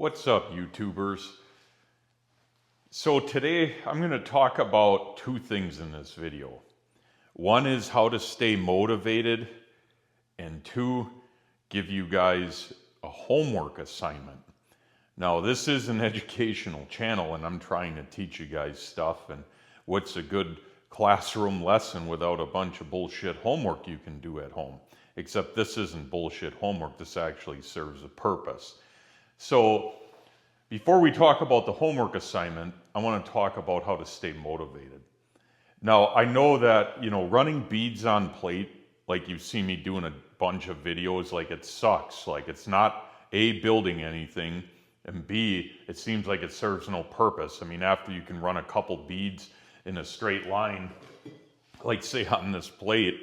What's up, YouTubers? So today I'm going to talk about two things in this video. One is how to stay motivated, and two, give you guys a homework assignment. Now, this is an educational channel and I'm trying to teach you guys stuff, and what's a good classroom lesson without a bunch of bullshit homework you can do at home? Except this isn't bullshit homework, this actually serves a purpose. So before we talk about the homework assignment, I want to talk about how to stay motivated. Now, I know that, running beads on plate, like you see me doing a bunch of videos, like it sucks. Like it's not A, building anything, and B, it seems like it serves no purpose. I mean, after you can run a couple beads in a straight line, like say on this plate,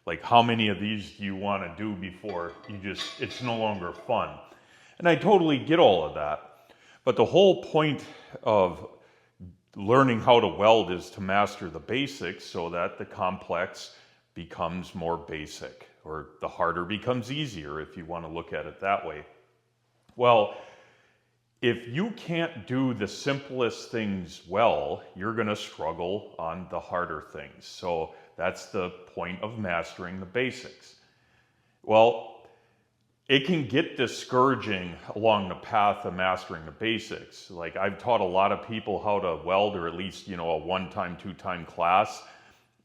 like how many of these do you want to do before it's no longer fun? And I totally get all of that. But the whole point of learning how to weld is to master the basics so that the complex becomes more basic, or the harder becomes easier, if you want to look at it that way. Well, if you can't do the simplest things well, you're going to struggle on the harder things. So that's the point of mastering the basics. Well, it can get discouraging along the path of mastering the basics. Like I've taught a lot of people how to weld, or at least, a one-time, two-time class.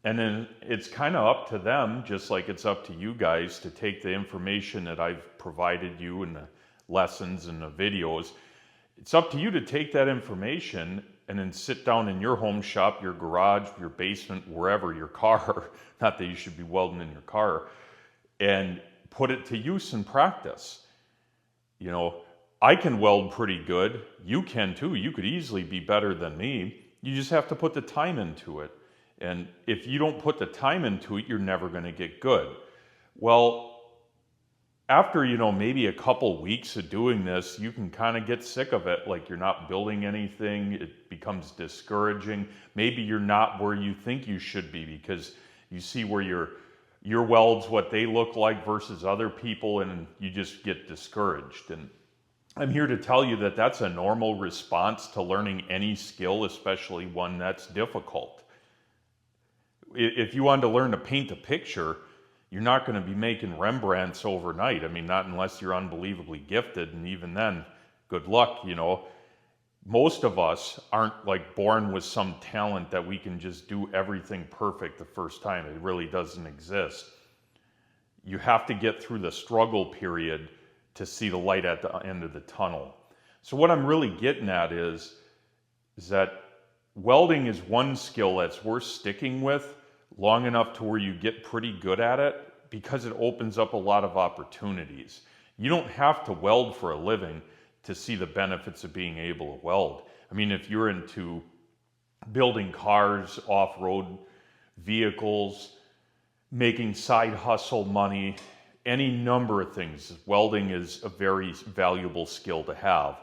And then it's kind of up to them, just like it's up to you guys, to take the information that I've provided you in the lessons and the videos. It's up to you to take that information and then sit down in your home shop, your garage, your basement, wherever, your car, not that you should be welding in your car, and put it to use in practice. I can weld pretty good. You can too. You could easily be better than me. You just have to put the time into it. And if you don't put the time into it, you're never going to get good. Well, after, maybe a couple weeks of doing this, you can kind of get sick of it. Like you're not building anything. It becomes discouraging. Maybe you're not where you think you should be because you see where your welds, what they look like versus other people, and you just get discouraged. And I'm here to tell you that that's a normal response to learning any skill, especially one that's difficult. If you wanted to learn to paint a picture, you're not going to be making Rembrandts overnight. I mean, not unless you're unbelievably gifted, and even then, good luck, Most of us aren't like born with some talent that we can just do everything perfect the first time. It really doesn't exist. You have to get through the struggle period to see the light at the end of the tunnel. So what I'm really getting at is that welding is one skill that's worth sticking with long enough to where you get pretty good at it, because it opens up a lot of opportunities. You don't have to weld for a living to see the benefits of being able to weld. I mean, if you're into building cars, off-road vehicles, making side hustle money, any number of things, welding is a very valuable skill to have.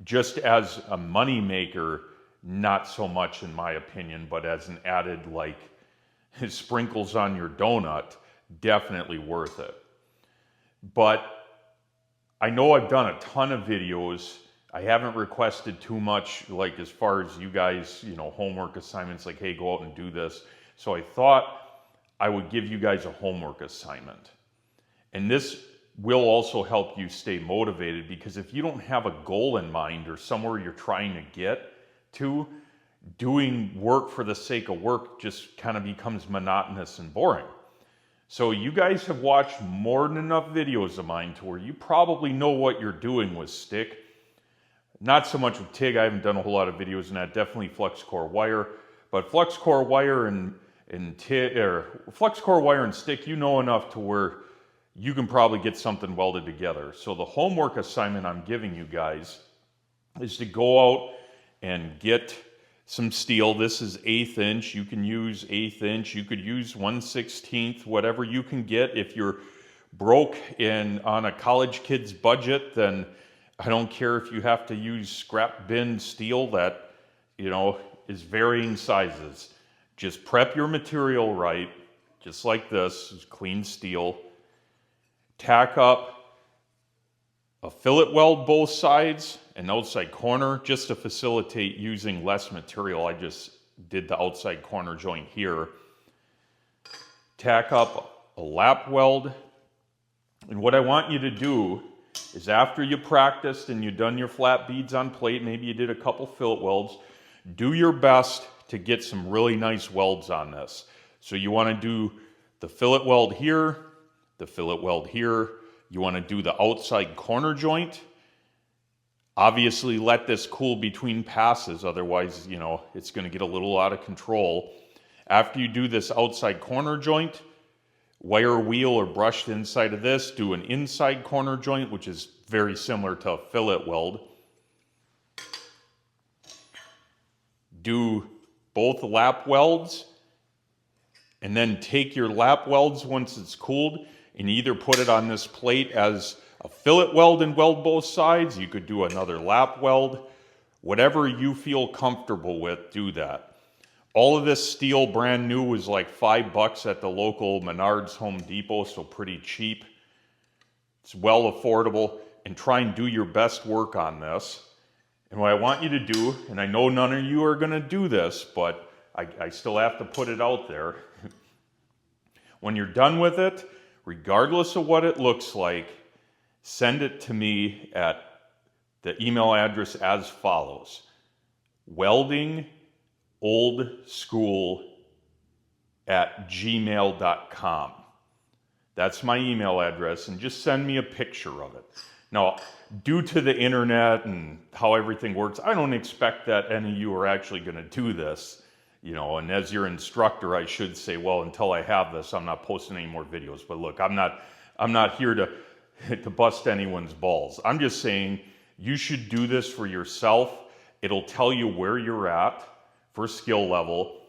Just as a money maker, not so much in my opinion, but as an added sprinkles on your donut, definitely worth it. But I know I've done a ton of videos. I haven't requested too much, like as far as you guys, homework assignments, like, hey, go out and do this. So I thought I would give you guys a homework assignment. And this will also help you stay motivated, because if you don't have a goal in mind or somewhere you're trying to get to, doing work for the sake of work just kind of becomes monotonous and boring. So you guys have watched more than enough videos of mine to where you probably know what you're doing with stick. Not so much with TIG. I haven't done a whole lot of videos in that. Definitely flux core wire. But flux core wire and TIG, or flux core wire and stick, you know enough to where you can probably get something welded together. So the homework assignment I'm giving you guys is to go out and get some steel. This is 1/8 inch. You can use 1/8 inch. You could use 1/16, whatever you can get. If you're broke and on a college kid's budget, then I don't care if you have to use scrap bin steel that, is varying sizes. Just prep your material right, just like this, is clean steel. Tack up a fillet weld both sides, an outside corner just to facilitate using less material. I just did the outside corner joint here. Tack up a lap weld. And what I want you to do is after you practiced and you've done your flat beads on plate, maybe you did a couple fillet welds, do your best to get some really nice welds on this. So you want to do the fillet weld here, the fillet weld here. You want to do the outside corner joint. Obviously let this cool between passes, otherwise, you know, it's going to get a little out of control. After you do this outside corner joint, wire wheel or brush the inside of this, do an inside corner joint, which is very similar to a fillet weld. Do both lap welds, and then take your lap welds once it's cooled and either put it on this plate as a fillet weld and weld both sides. You could do another lap weld. Whatever you feel comfortable with, do that. All of this steel brand new was like $5 at the local Menards Home Depot, so pretty cheap. It's well affordable, and try and do your best work on this. And what I want you to do, and I know none of you are going to do this, but I still have to put it out there. When you're done with it, regardless of what it looks like, send it to me at the email address as follows: weldingoldschool@gmail.com. That's my email address, and just send me a picture of it. Now, due to the internet and how everything works, I don't expect that any of you are actually going to do this, you know, and as your instructor, I should say, well, until I have this, I'm not posting any more videos. But look, I'm not here to bust anyone's balls. I'm just saying you should do this for yourself. It'll tell you where you're at for skill level.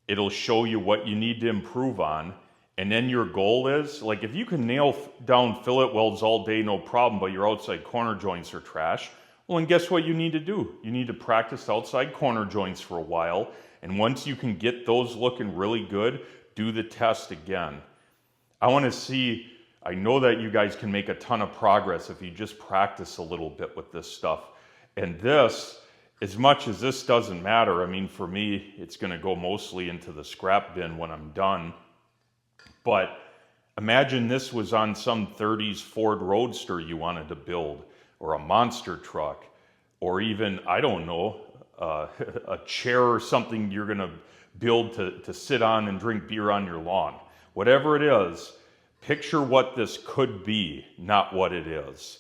It'll show you what you need to improve on. And then your goal is, like, if you can nail down fillet welds all day, no problem, but your outside corner joints are trash, well, and guess what you need to do? You need to practice outside corner joints for a while. And once you can get those looking really good, do the test again. I want to see, I know that you guys can make a ton of progress if you just practice a little bit with this stuff. And this, as much as this doesn't matter, I mean, for me, it's going to go mostly into the scrap bin when I'm done. But imagine this was on some 30s Ford Roadster you wanted to build, or a monster truck, or even, I don't know, a chair or something you're going to build to sit on and drink beer on your lawn. Whatever it is, picture what this could be, not what it is.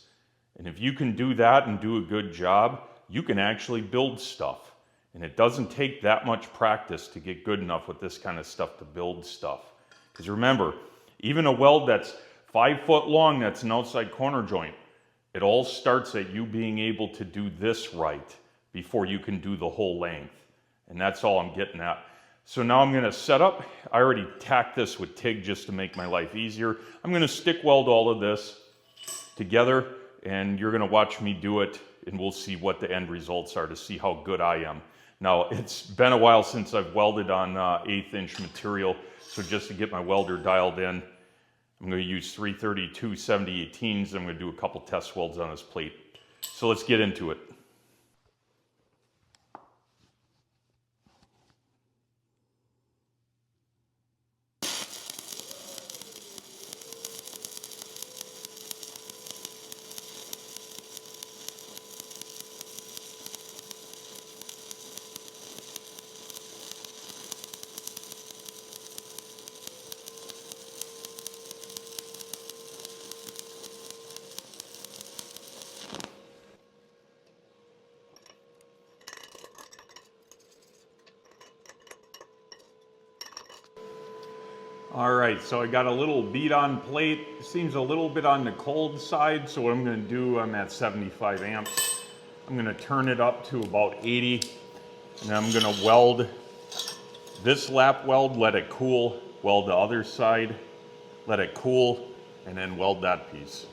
And if you can do that and do a good job, you can actually build stuff. And it doesn't take that much practice to get good enough with this kind of stuff to build stuff. Because remember, even a weld that's 5 foot long, that's an outside corner joint, it all starts at you being able to do this right before you can do the whole length. And that's all I'm getting at. So now I'm going to set up. I already tacked this with TIG just to make my life easier. I'm going to stick weld all of this together, and you're going to watch me do it, and we'll see what the end results are to see how good I am. Now, it's been a while since I've welded on 1/8 inch material. So just to get my welder dialed in, I'm going to use 332 70/18s. I'm going to do a couple test welds on this plate. So let's get into it. All right, so I got a little bead on plate. It seems a little bit on the cold side, so what I'm going to do, I'm at 75 amps. I'm going to turn it up to about 80, and I'm going to weld this lap weld, let it cool, weld the other side, let it cool, and then weld that piece.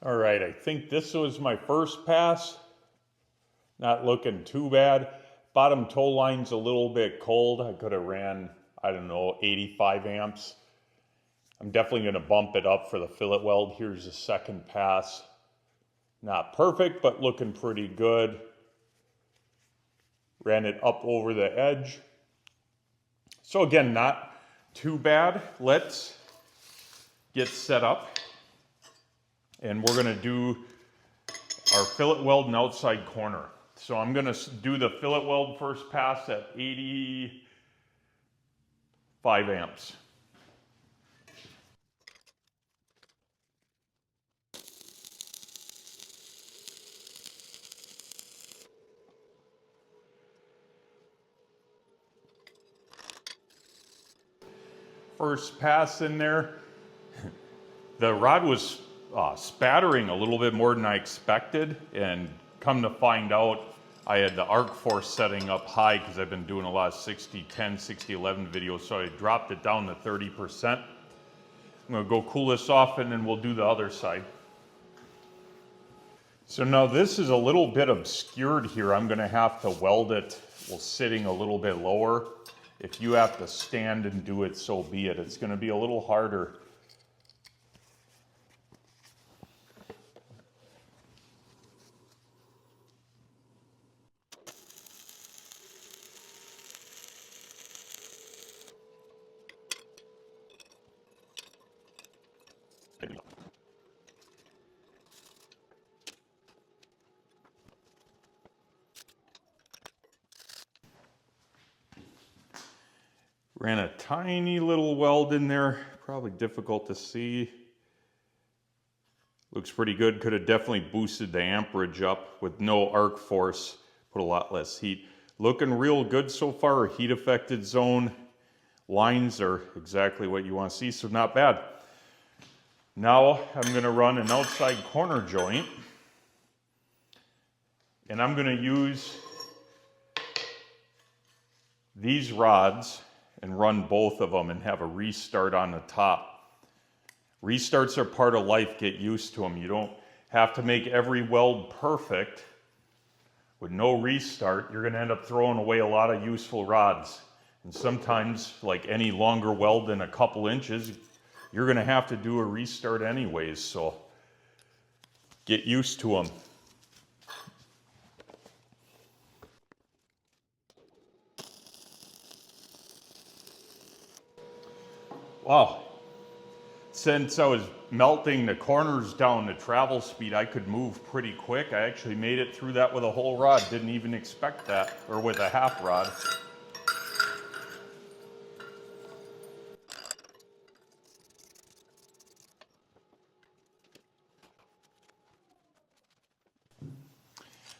All right, I think this was my first pass. Not looking too bad. Bottom toe line's a little bit cold. I could have ran, I don't know, 85 amps. I'm definitely going to bump it up for the fillet weld. Here's the second pass. Not perfect, but looking pretty good. Ran it up over the edge. So again, not too bad. Let's get set up. And we're going to do our fillet weld and outside corner. So I'm going to do the fillet weld first pass at 85 amps. First pass in there. The rod was spattering a little bit more than I expected, and come to find out, I had the arc force setting up high because I've been doing a lot of 60-10, 60-11 videos, so I dropped it down to 30%. I'm going to go cool this off and then we'll do the other side. So now this is a little bit obscured here. I'm going to have to weld it while sitting a little bit lower. If you have to stand and do it, so be it. It's going to be a little harder. Ran a tiny little weld in there, probably difficult to see. Looks pretty good. Could have definitely boosted the amperage up with no arc force, put a lot less heat. Looking real good so far. Heat affected zone lines are exactly what you want to see, so not bad. Now I'm going to run an outside corner joint, and I'm going to use these rods and run both of them and have a restart on the top. Restarts are part of life, get used to them. You don't have to make every weld perfect. With no restart, you're gonna end up throwing away a lot of useful rods. And sometimes, like any longer weld than a couple inches, you're gonna have to do a restart anyways, so get used to them. Wow, since I was melting the corners down to travel speed, I could move pretty quick. I actually made it through that with a whole rod. Didn't even expect that, or with a half rod.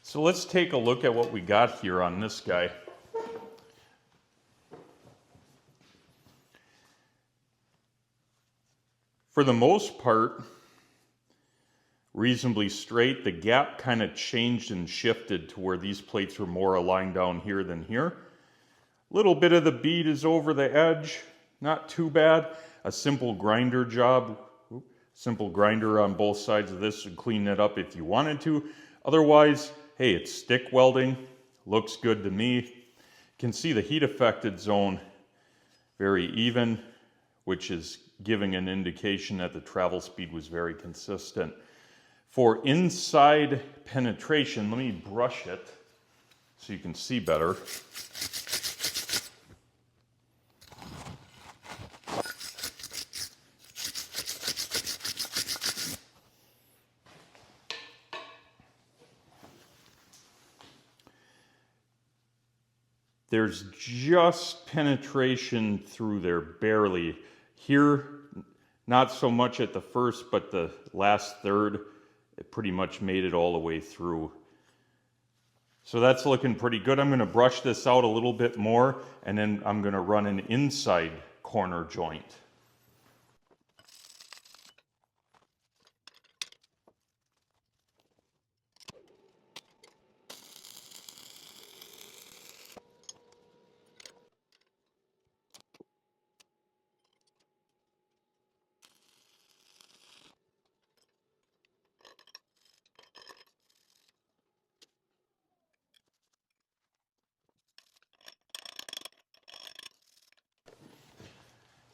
So let's take a look at what we got here on this guy. For the most part, reasonably straight. The gap kind of changed and shifted to where these plates were more aligned down here than here. Little bit of the bead is over the edge, not too bad. A simple grinder job, simple grinder on both sides of this would clean it up if you wanted to. Otherwise, hey, it's stick welding, looks good to me. You can see the heat affected zone very even, which is giving an indication that the travel speed was very consistent. For inside penetration, let me brush it so you can see better. There's just penetration through there, barely. Here, not so much at the first, but the last third, it pretty much made it all the way through. So that's looking pretty good. I'm going to brush this out a little bit more, and then I'm going to run an inside corner joint.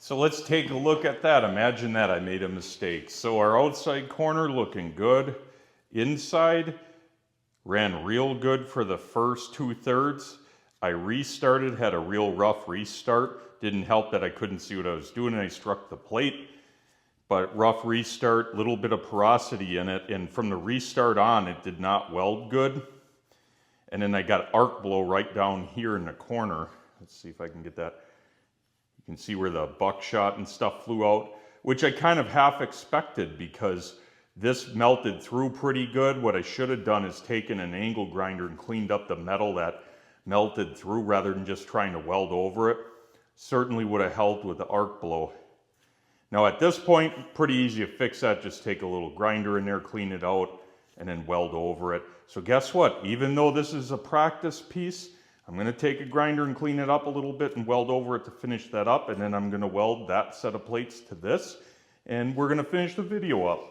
So let's take a look at that. Imagine that I made a mistake. So our outside corner looking good. Inside ran real good for the first 2/3. I restarted, had a real rough restart. Didn't help that I couldn't see what I was doing and I struck the plate. But rough restart, little bit of porosity in it. And from the restart on, it did not weld good. And then I got arc blow right down here in the corner. Let's see if I can get that. You can see where the buckshot and stuff flew out, which I kind of half expected because this melted through pretty good. What I should have done is taken an angle grinder and cleaned up the metal that melted through rather than just trying to weld over it. Certainly would have helped with the arc blow. Now at this point, pretty easy to fix that. Just take a little grinder in there, clean it out, and then weld over it. So guess what? Even though this is a practice piece, I'm going to take a grinder and clean it up a little bit and weld over it to finish that up. And then I'm going to weld that set of plates to this. And we're going to finish the video up.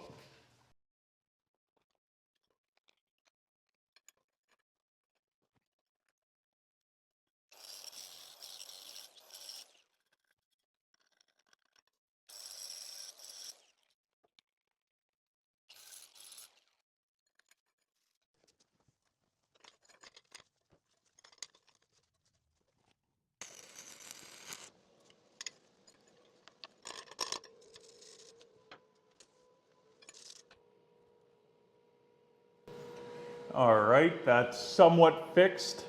All right, that's somewhat fixed.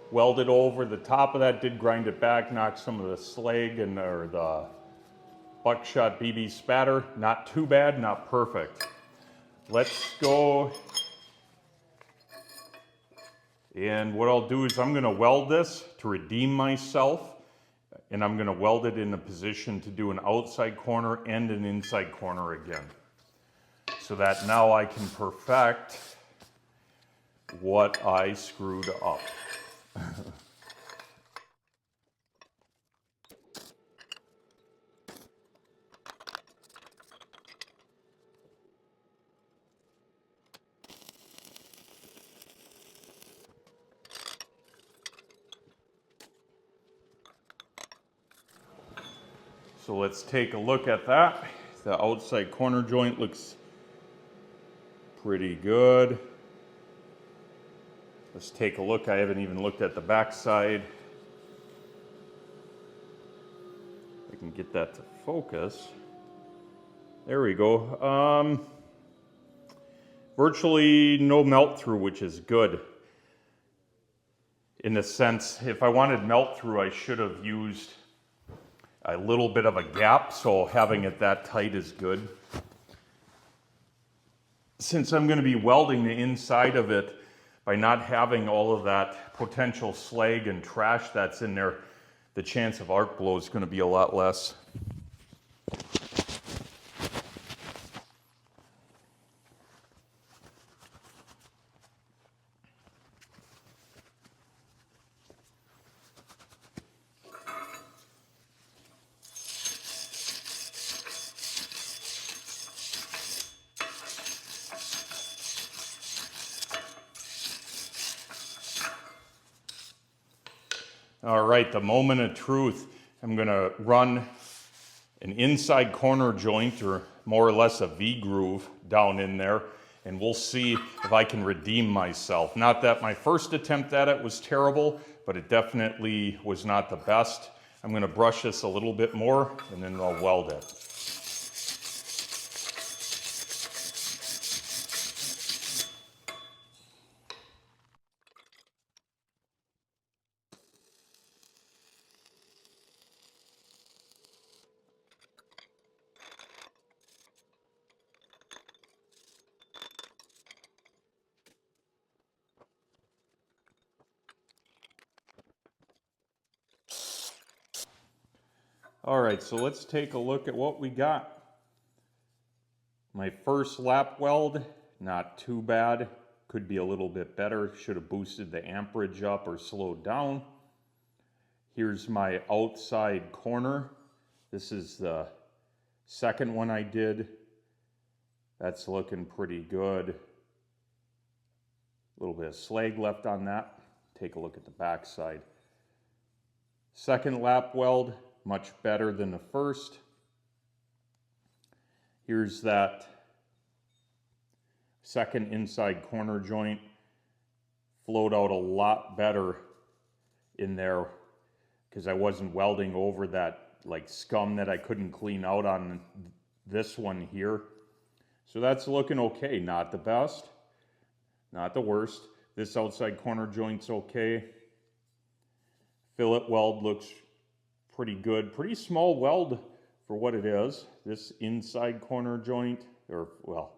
Welded over the top of that, did grind it back, knocked some of the slag and or the buckshot BB spatter. Not too bad, not perfect. Let's go. And what I'll do is I'm going to weld this to redeem myself. And I'm going to weld it in a position to do an outside corner and an inside corner again. So that now I can perfect what I screwed up. So let's take a look at that. The outside corner joint looks pretty good. Let's take a look. I haven't even looked at the back side. I can get that to focus. There we go. Virtually no melt through, which is good. In a sense, if I wanted melt through, I should have used a little bit of a gap, so having it that tight is good. Since I'm going to be welding the inside of it, by not having all of that potential slag and trash that's in there, the chance of arc blow is going to be a lot less. All right, the moment of truth. I'm going to run an inside corner joint, or more or less a V-groove down in there, and we'll see if I can redeem myself. Not that my first attempt at it was terrible, but it definitely was not the best. I'm going to brush this a little bit more, and then I'll weld it. All right, so let's take a look at what we got. My first lap weld, not too bad. Could be a little bit better. Should have boosted the amperage up or slowed down. Here's my outside corner. This is the second one I did. That's looking pretty good. A little bit of slag left on that. Take a look at the back side. Second lap weld, much better than the first. Here's that second inside corner joint. Flowed out a lot better in there because I wasn't welding over that like scum that I couldn't clean out on this one here. So that's looking okay. Not the best, not the worst. This outside corner joint's okay. Fillet weld looks pretty good. Pretty small weld for what it is. This inside corner joint, or well,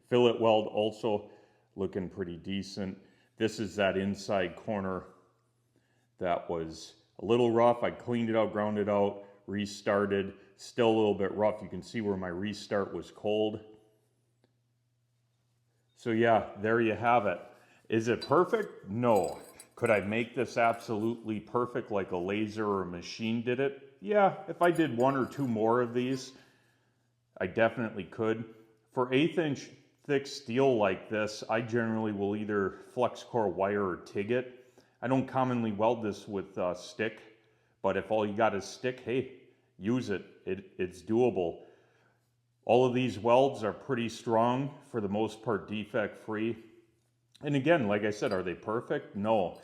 fillet weld also looking pretty decent. This is that inside corner that was a little rough. I cleaned it out, ground it out, restarted. Still a little bit rough. You can see where my restart was cold. So yeah, there you have it. Is it perfect? No. Could I make this absolutely perfect like a laser or a machine did it? Yeah, if I did one or two more of these, I definitely could. For 1/8 inch thick steel like this, I generally will either flex core wire or TIG it. I don't commonly weld this with stick, but if all you got is stick, hey, use it. It's doable. All of these welds are pretty strong, for the most part defect free. And again, like I said, are they perfect? No.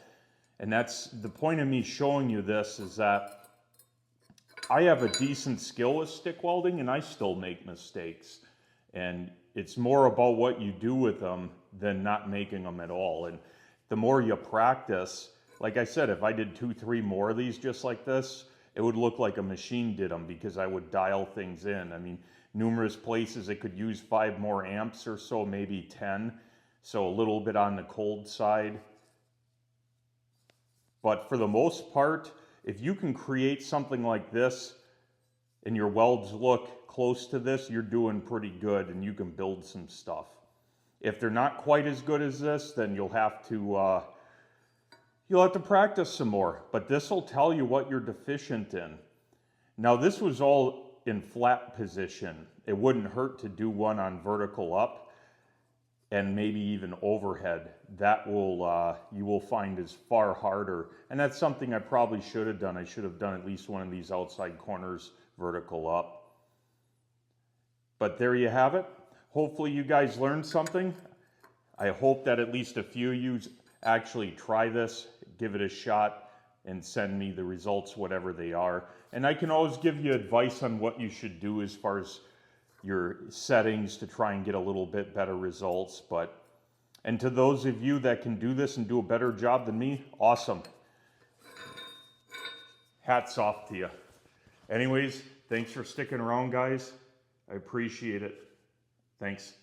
And that's the point of me showing you this, is that I have a decent skill with stick welding and I still make mistakes. And it's more about what you do with them than not making them at all. And the more you practice, like I said, if I did 2, 3 more of these just like this, it would look like a machine did them because I would dial things in. I mean, numerous places it could use 5 more amps or so, maybe 10. So a little bit on the cold side. But for the most part, if you can create something like this and your welds look close to this, you're doing pretty good and you can build some stuff. If they're not quite as good as this, then you'll have to practice some more. But this will tell you what you're deficient in. Now this was all in flat position. It wouldn't hurt to do one on vertical up and maybe even overhead. That will you will find is far harder. And that's something I probably should have done. I should have done at least one of these outside corners vertical up. But there you have it. Hopefully you guys learned something. I hope that at least a few of you actually try this, give it a shot, and send me the results, whatever they are. And I can always give you advice on what you should do as far as your settings to try and get a little bit better results. And to those of you that can do this and do a better job than me, awesome. Hats off to you. Anyways, thanks for sticking around, guys. I appreciate it. Thanks.